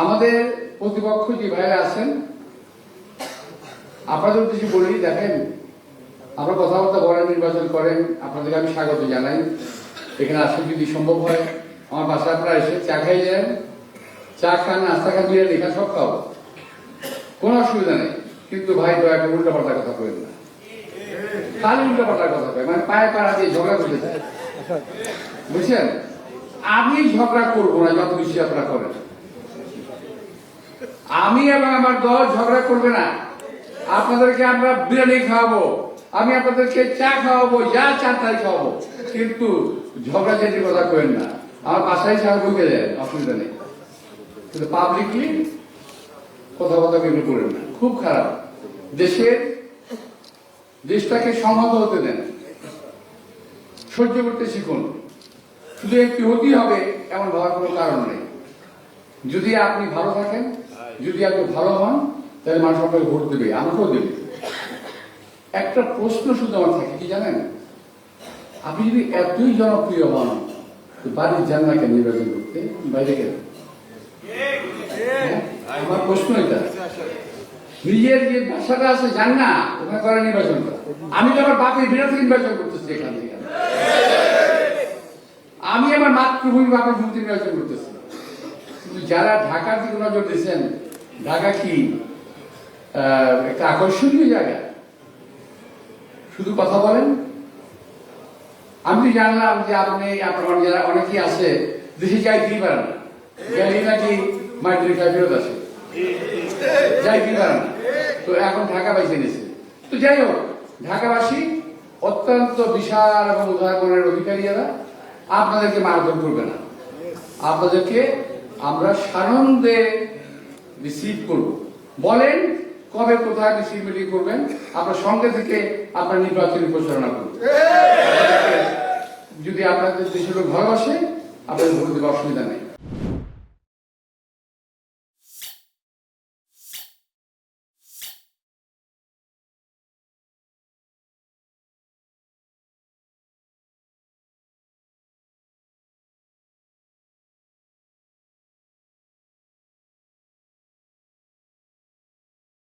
আমাদের প্রতিপক্ষ যে ভাইরা আছেন, আপনাদের উদ্দেশ্যে বলি, দেখেন আমরা কথাবার্তা বলেন, নির্বাচন করেন, আপনাদেরকে আমি স্বাগত জানাই। এখানে আসলে যদি সম্ভব হয় আমার বাসায় আপনারা এসে চা খাই যান, চা খান, নাস্তা খান, বিরিয়ানি এখানে সব খাবো, কোনো অসুবিধা নেই। কিন্তু ভাই দয়া করে উল্টা পাল্টা কথা বলেন না, খালি উল্টা পাল্টার কথা কয়, মানে পায়ে পাড়া দিয়ে ঝগড়া করতে চায়, বুঝছেন? আমি ঝগড়া করবো না, যত বেশি আপনারা করেন। আমি এবং আমার দল ঝগড়া করবে না। আপনাদেরকে আমরা বিরিয়ানি খাওয়াবো, আমি আপনাদেরকে চা খাওয়াবো, যা চা তাই খাওয়াবো, কিন্তু ঝগড়া যেটির কথা করেন না। আমার বাসায় চা বইকে দেন, অসুবিধা নেই, কিন্তু পাবলিকলি কথা এগুলো করেন না। খুব খারাপ। দেশটাকে সংহত হতে দেন, সহ্য করতে শিখুন। শুধু একটি হতেই হবে এমন ভাবার কোনো কারণ নেই। যদি আপনি ভালো থাকেন, যদি আপনি ভালো হন, তাহলে মানুষ আপনাকে ভোট দেবে, আমাকেও দেবে। একটা প্রশ্ন শুধু আমার থাকে, কি জানেন? আপনি যদি এতই জনপ্রিয় হন, বাড়ির যান না কেন নির্বাচন করতে, বাইরে কেন? আমার প্রশ্ন এটা। নিজের যে ভাষাটা আছে যান না, ওখানে করে নির্বাচনটা। আমি তো আমার বাপের বিরুদ্ধে নির্বাচন করতেছি এখান থেকে, আমি আমার মাতৃভূমি বাপের বিরুদ্ধে নির্বাচন করতেছি। কিন্তু যারা ঢাকার দিকে নজর দিচ্ছেন, ঢাকা কি একটা আকর্ষণীয় জায়গা, শুধু কথা বলেন। আমি তো জানলাম যে আপনি আপনার যারা অনেকেই আছে দেশে যাইতেই পারেন না, গেলেই নাকি মাইগ্রেন খায় ফেরত আসে, যাইতেই পারেন না। তো এখন ঢাকা বাইছে নিয়েছে। তো যাই হোক, ঢাকাবাসী অত্যন্ত বিশাল এবং উদার মনের অধিকারী যারা, আপনাদেরকে মারধর করবে না। আপনাদেরকে আমরা সানন্দে রিসিভ করব। বলেন কবে কোথায় রিসিভ মিটিং করবেন, আপনার সঙ্গে থেকে আপনার নির্বাচনী প্রচারণা করবেন। যদি আপনাদের দেশের লোক ভালোবাসে, আপনাদের ভোট দেওয়ার অসুবিধা নেই।